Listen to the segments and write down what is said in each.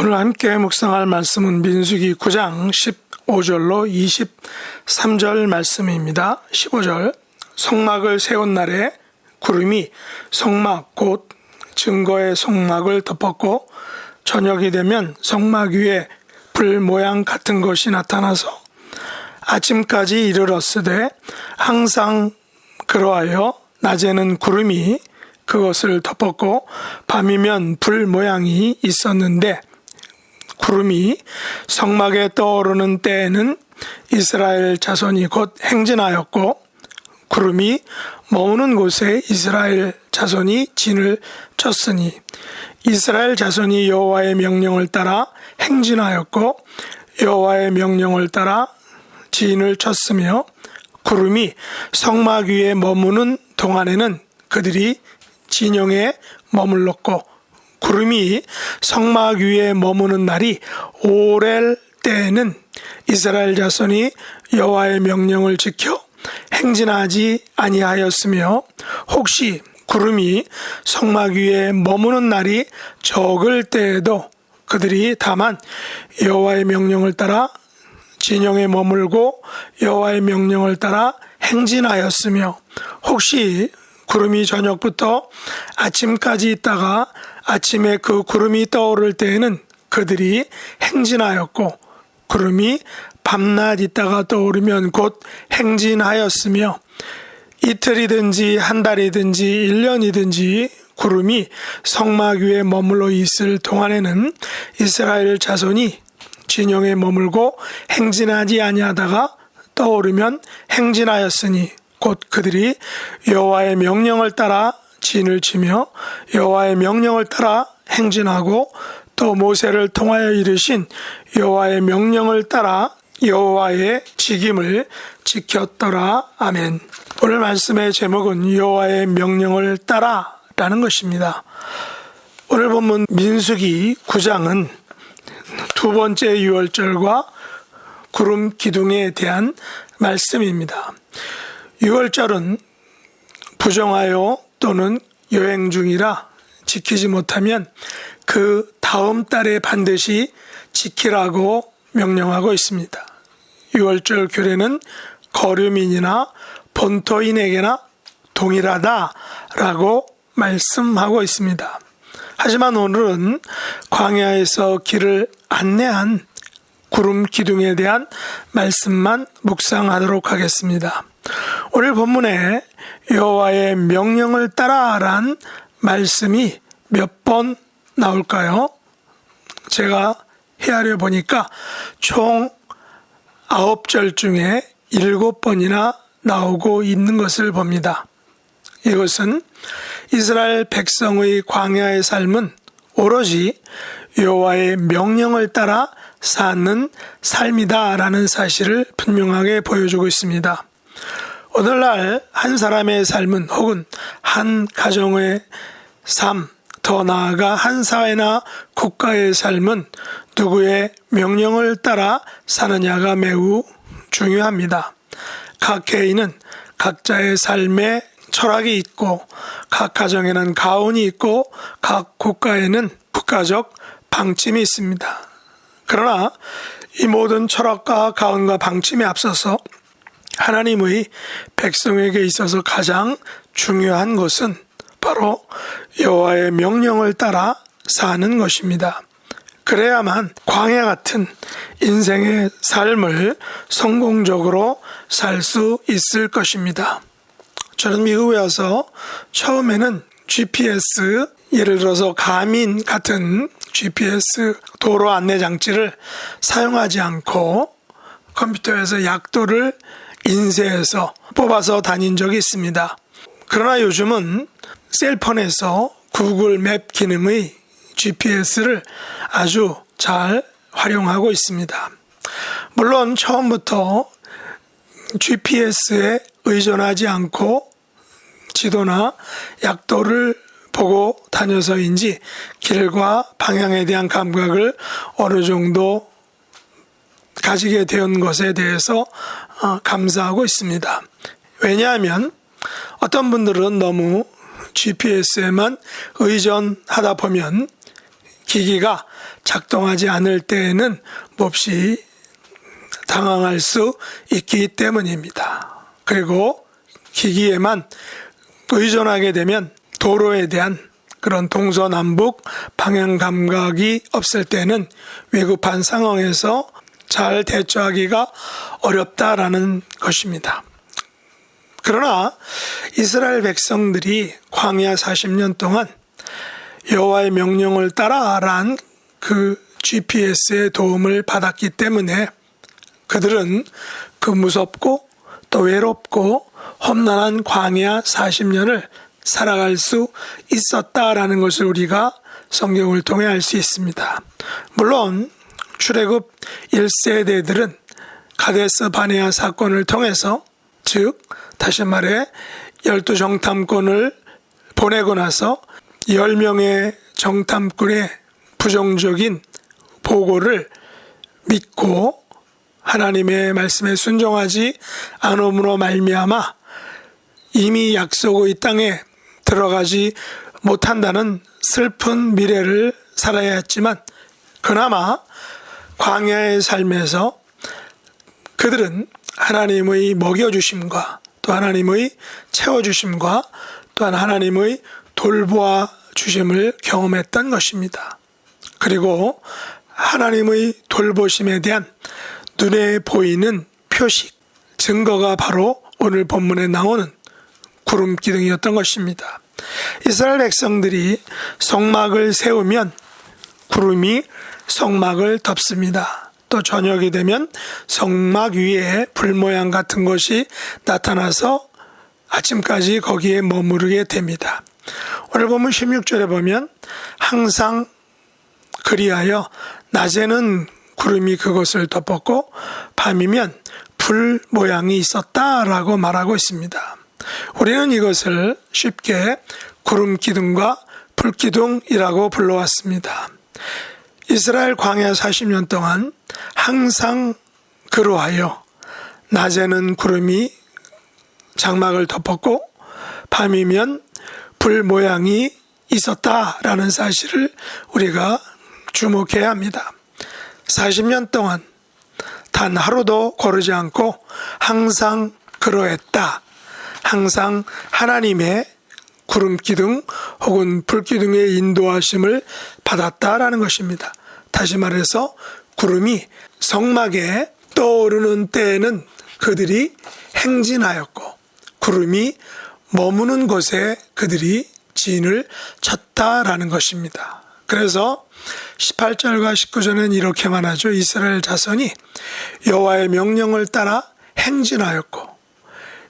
오늘 함께 묵상할 말씀은 민수기 9장 15절로 23절 말씀입니다. 15절 성막을 세운 날에 구름이 성막 곧 증거의 성막을 덮었고 저녁이 되면 성막 위에 불 모양 같은 것이 나타나서 아침까지 이르렀으되 항상 그러하여 낮에는 구름이 그것을 덮었고 밤이면 불 모양이 있었는데 구름이 성막에 떠오르는 때에는 이스라엘 자손이 곧 행진하였고 구름이 머무는 곳에 이스라엘 자손이 진을 쳤으니 이스라엘 자손이 여호와의 명령을 따라 행진하였고 여호와의 명령을 따라 진을 쳤으며 구름이 성막 위에 머무는 동안에는 그들이 진영에 머물렀고 구름이 성막 위에 머무는 날이 오렐 때에는 이스라엘 자손이 여호와의 명령을 지켜 행진하지 아니하였으며 혹시 구름이 성막 위에 머무는 날이 적을 때에도 그들이 다만 여호와의 명령을 따라 진영에 머물고 여호와의 명령을 따라 행진하였으며 혹시 구름이 저녁부터 아침까지 있다가 아침에 그 구름이 떠오를 때에는 그들이 행진하였고 구름이 밤낮 있다가 떠오르면 곧 행진하였으며 이틀이든지 한 달이든지 1년이든지 구름이 성막 위에 머물러 있을 동안에는 이스라엘 자손이 진영에 머물고 행진하지 아니하다가 떠오르면 행진하였으니 곧 그들이 여호와의 명령을 따라 진을 치며 여호와의 명령을 따라 행진하고 또 모세를 통하여 이르신 여호와의 명령을 따라 여호와의 직임을 지켰더라. 아멘. 오늘 말씀의 제목은 여호와의 명령을 따라 라는 것입니다. 오늘 본문 민수기 9장은 두 번째 유월절과 구름 기둥에 대한 말씀입니다. 유월절은 부정하여 또는 여행 중이라 지키지 못하면 그 다음 달에 반드시 지키라고 명령하고 있습니다. 유월절 규례는 거류민이나 본토인에게나 동일하다라고 말씀하고 있습니다. 하지만 오늘은 광야에서 길을 안내한 구름 기둥에 대한 말씀만 묵상하도록 하겠습니다. 오늘 본문에 여호와의 명령을 따라란 말씀이 몇 번 나올까요? 제가 헤아려 보니까 총 9절 중에 7번이나 나오고 있는 것을 봅니다. 이것은 이스라엘 백성의 광야의 삶은 오로지 여호와의 명령을 따라 사는 삶이다라는 사실을 분명하게 보여주고 있습니다. 오늘날 한 사람의 삶은 혹은 한 가정의 삶, 더 나아가 한 사회나 국가의 삶은 누구의 명령을 따라 사느냐가 매우 중요합니다. 각 개인은 각자의 삶에 철학이 있고 각 가정에는 가훈이 있고 각 국가에는 국가적 방침이 있습니다. 그러나 이 모든 철학과 가훈과 방침에 앞서서 하나님의 백성에게 있어서 가장 중요한 것은 바로 여호와의 명령을 따라 사는 것입니다. 그래야만 광야 같은 인생의 삶을 성공적으로 살 수 있을 것입니다. 저는 미국에 와서 처음에는 GPS, 예를 들어서 가민 같은 GPS 도로 안내 장치를 사용하지 않고 컴퓨터에서 약도를 인쇄해서 뽑아서 다닌 적이 있습니다. 그러나 요즘은 셀폰에서 구글 맵 기능의 GPS를 아주 잘 활용하고 있습니다. 물론 처음부터 GPS에 의존하지 않고 지도나 약도를 보고 다녀서인지 길과 방향에 대한 감각을 어느 정도 가지게 된 것에 대해서 감사하고 있습니다. 왜냐하면 어떤 분들은 너무 GPS에만 의존하다 보면 기기가 작동하지 않을 때에는 몹시 당황할 수 있기 때문입니다. 그리고 기기에만 의존하게 되면 도로에 대한 그런 동서남북 방향 감각이 없을 때는 위급한 상황에서 잘 대처하기가 어렵다라는 것입니다. 그러나 이스라엘 백성들이 광야 40년 동안 여호와의 명령을 따라란 그 GPS의 도움을 받았기 때문에 그들은 그 무섭고 또 외롭고 험난한 광야 40년을 살아갈 수 있었다라는 것을 우리가 성경을 통해 알 수 있습니다. 물론 출애굽 1세대들은 가데스 바네아 사건을 통해서, 즉 다시 말해 12정탐꾼을 보내고 나서 10명의 정탐꾼의 부정적인 보고를 믿고 하나님의 말씀에 순종하지 않음으로 말미암아 이미 약속의 땅에 들어가지 못한다는 슬픈 미래를 살아야 했지만, 그나마 광야의 삶에서 그들은 하나님의 먹여주심과 또 하나님의 채워주심과 또한 하나님의 돌보아 주심을 경험했던 것입니다. 그리고 하나님의 돌보심에 대한 눈에 보이는 표식, 증거가 바로 오늘 본문에 나오는 구름 기둥이었던 것입니다. 이스라엘 백성들이 성막을 세우면 구름이 성막을 덮습니다. 또 저녁이 되면 성막 위에 불 모양 같은 것이 나타나서 아침까지 거기에 머무르게 됩니다. 오늘 본문 16절에 보면 항상 그리하여 낮에는 구름이 그것을 덮었고 밤이면 불 모양이 있었다라고 말하고 있습니다. 우리는 이것을 쉽게 구름 기둥과 불 기둥이라고 불러왔습니다. 이스라엘 광야 40년 동안 항상 그러하여 낮에는 구름이 장막을 덮었고 밤이면 불 모양이 있었다라는 사실을 우리가 주목해야 합니다. 40년 동안 단 하루도 거르지 않고 항상 그러했다. 항상 하나님의 구름 기둥 혹은 불 기둥의 인도하심을 받았다라는 것입니다. 다시 말해서 구름이 성막에 떠오르는 때에는 그들이 행진하였고 구름이 머무는 곳에 그들이 진을 쳤다라는 것입니다. 그래서 18절과 19절은 이렇게만 하죠. 이스라엘 자손이 여호와의 명령을 따라 행진하였고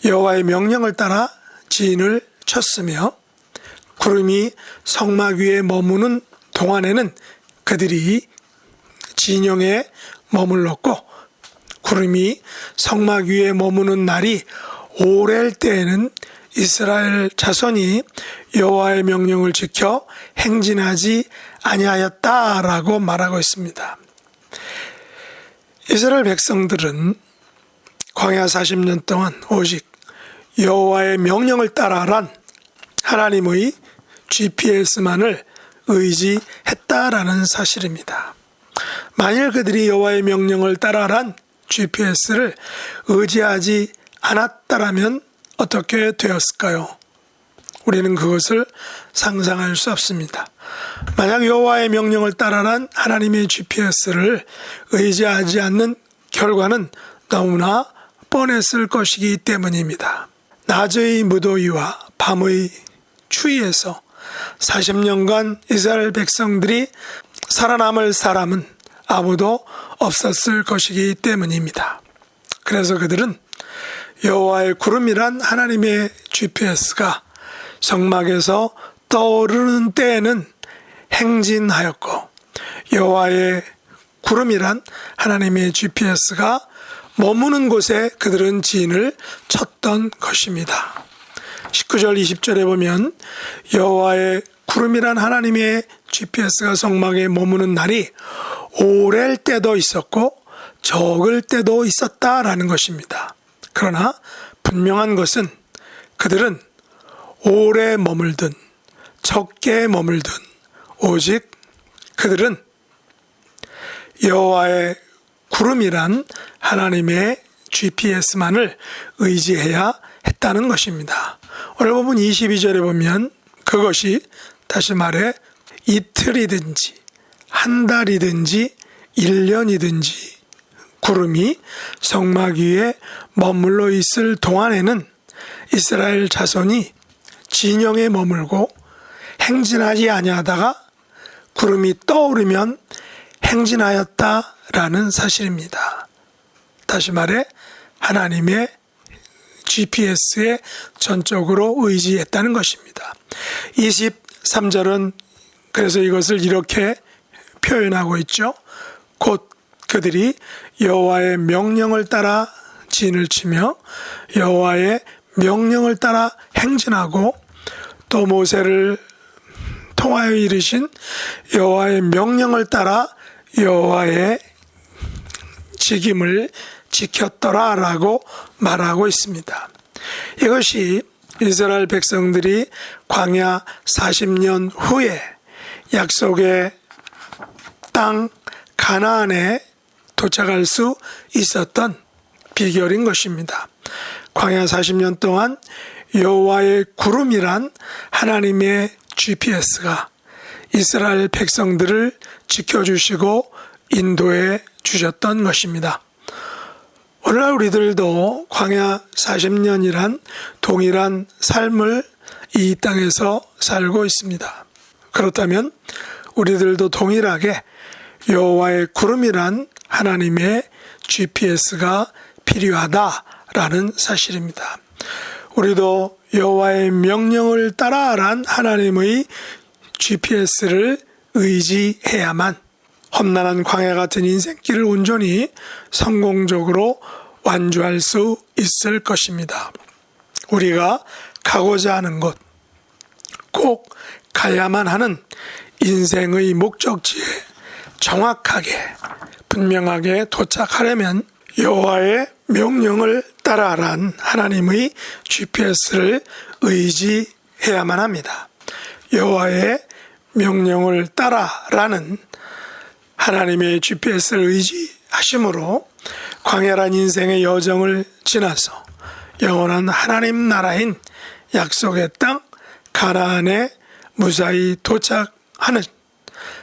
여호와의 명령을 따라 진을 쳤으며 구름이 성막 위에 머무는 동안에는 그들이 진영에 머물렀고 구름이 성막 위에 머무는 날이 오랠 때에는 이스라엘 자손이 여호와의 명령을 지켜 행진하지 아니하였다라고 말하고 있습니다. 이스라엘 백성들은 광야 40년 동안 오직 여호와의 명령을 따라란 하나님의 GPS만을 의지했다라는 사실입니다. 만일 그들이 여호와의 명령을 따라란 GPS를 의지하지 않았다라면 어떻게 되었을까요? 우리는 그것을 상상할 수 없습니다. 만약 여호와의 명령을 따라란 하나님의 GPS를 의지하지 않는 결과는 너무나 뻔했을 것이기 때문입니다. 낮의 무더위와 밤의 추위에서 40년간 이스라엘 백성들이 살아남을 사람은 아무도 없었을 것이기 때문입니다. 그래서 그들은 여호와의 구름이란 하나님의 GPS가 성막에서 떠오르는 때에는 행진하였고 여호와의 구름이란 하나님의 GPS가 머무는 곳에 그들은 진을 쳤던 것입니다. 19절 20절에 보면 여호와의 구름이란 하나님의 GPS가 성막에 머무는 날이 오랠 때도 있었고 적을 때도 있었다라는 것입니다. 그러나 분명한 것은 그들은 오래 머물든 적게 머물든 오직 그들은 여호와의 구름이란 하나님의 GPS만을 의지해야 했다는 것입니다. 오늘 본문 22절에 보면 그것이 다시 말해 이틀이든지 한 달이든지 1년이든지 구름이 성막 위에 머물러 있을 동안에는 이스라엘 자손이 진영에 머물고 행진하지 아니하다가 구름이 떠오르면 행진하였다라는 사실입니다. 다시 말해 하나님의 GPS에 전적으로 의지했다는 것입니다. 23절은 그래서 이것을 이렇게 표현하고 있죠. 곧 그들이 여호와의 명령을 따라 진을 치며 여호와의 명령을 따라 행진하고 또 모세를 통하여 이르신 여호와의 명령을 따라 여호와의 직임을 지켰더라라고 말하고 있습니다. 이것이 이스라엘 백성들이 광야 40년 후에 약속의 땅 가나안에 도착할 수 있었던 비결인 것입니다. 광야 40년 동안 여호와의 구름이란 하나님의 GPS가 이스라엘 백성들을 지켜주시고 인도해 주셨던 것입니다. 오늘날 우리들도 광야 40년이란 동일한 삶을 이 땅에서 살고 있습니다. 그렇다면 우리들도 동일하게 여호와의 구름이란 하나님의 GPS가 필요하다라는 사실입니다. 우리도 여호와의 명령을 따라란 하나님의 GPS를 의지해야만 험난한 광야 같은 인생길을 온전히 성공적으로 완주할 수 있을 것입니다. 우리가 가고자 하는 곳, 꼭 가야만 하는 인생의 목적지에 정확하게 분명하게 도착하려면 여호와의 명령을 따라란 하나님의 GPS를 의지해야만 합니다. 여호와의 명령을 따라라는 하나님의 GPS를 의지하심으로 광야란 인생의 여정을 지나서 영원한 하나님 나라인 약속의 땅 가나안에 무사히 도착하는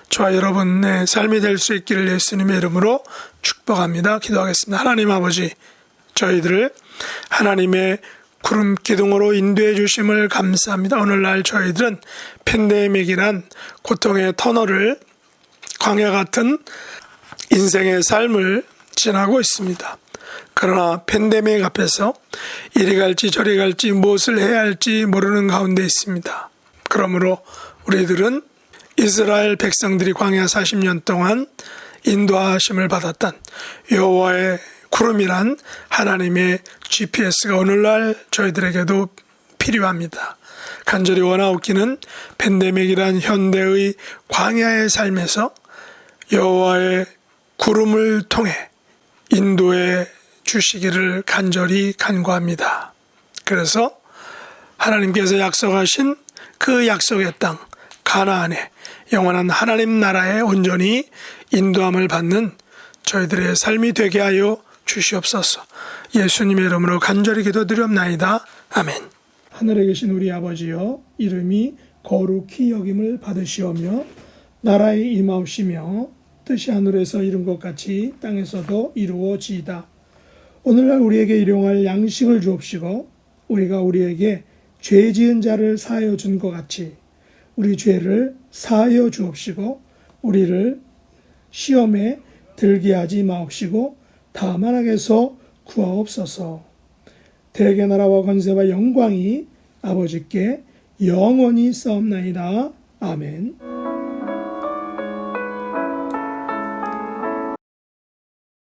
저와 여러분의 삶이 될 수 있기를 예수님의 이름으로 축복합니다. 기도하겠습니다. 하나님 아버지, 저희들을 하나님의 구름 기둥으로 인도해 주심을 감사합니다. 오늘날 저희들은 팬데믹이란 고통의 터널을 광야 같은 인생의 삶을 지나고 있습니다. 그러나 팬데믹 앞에서 이리 갈지 저리 갈지 무엇을 해야 할지 모르는 가운데 있습니다. 그러므로 우리들은 이스라엘 백성들이 광야 40년 동안 인도하심을 받았던 여호와의 구름이란 하나님의 GPS가 오늘날 저희들에게도 필요합니다. 간절히 원하옵기는 팬데믹이란 현대의 광야의 삶에서 여호와의 구름을 통해 인도해 주시기를 간절히 간구합니다. 그래서 하나님께서 약속하신 그 약속의 땅 가나안에 영원한 하나님 나라에 온전히 인도함을 받는 저희들의 삶이 되게 하여 주시옵소서. 예수님의 이름으로 간절히 기도드리옵나이다. 아멘. 하늘에 계신 우리 아버지여, 이름이 거룩히 여김을 받으시오며 나라의 임하옵시며 뜻이 하늘에서 이룬 것 같이 땅에서도 이루어지이다. 오늘날 우리에게 일용할 양식을 주옵시고 우리가 우리에게 죄 지은 자를 사하여 준 것 같이 우리 죄를 사하여 주옵시고 우리를 시험에 들게 하지 마옵시고 다만 악에서 구하옵소서. 대개 나라와 권세와 영광이 아버지께 영원히 싸움나이다. 아멘.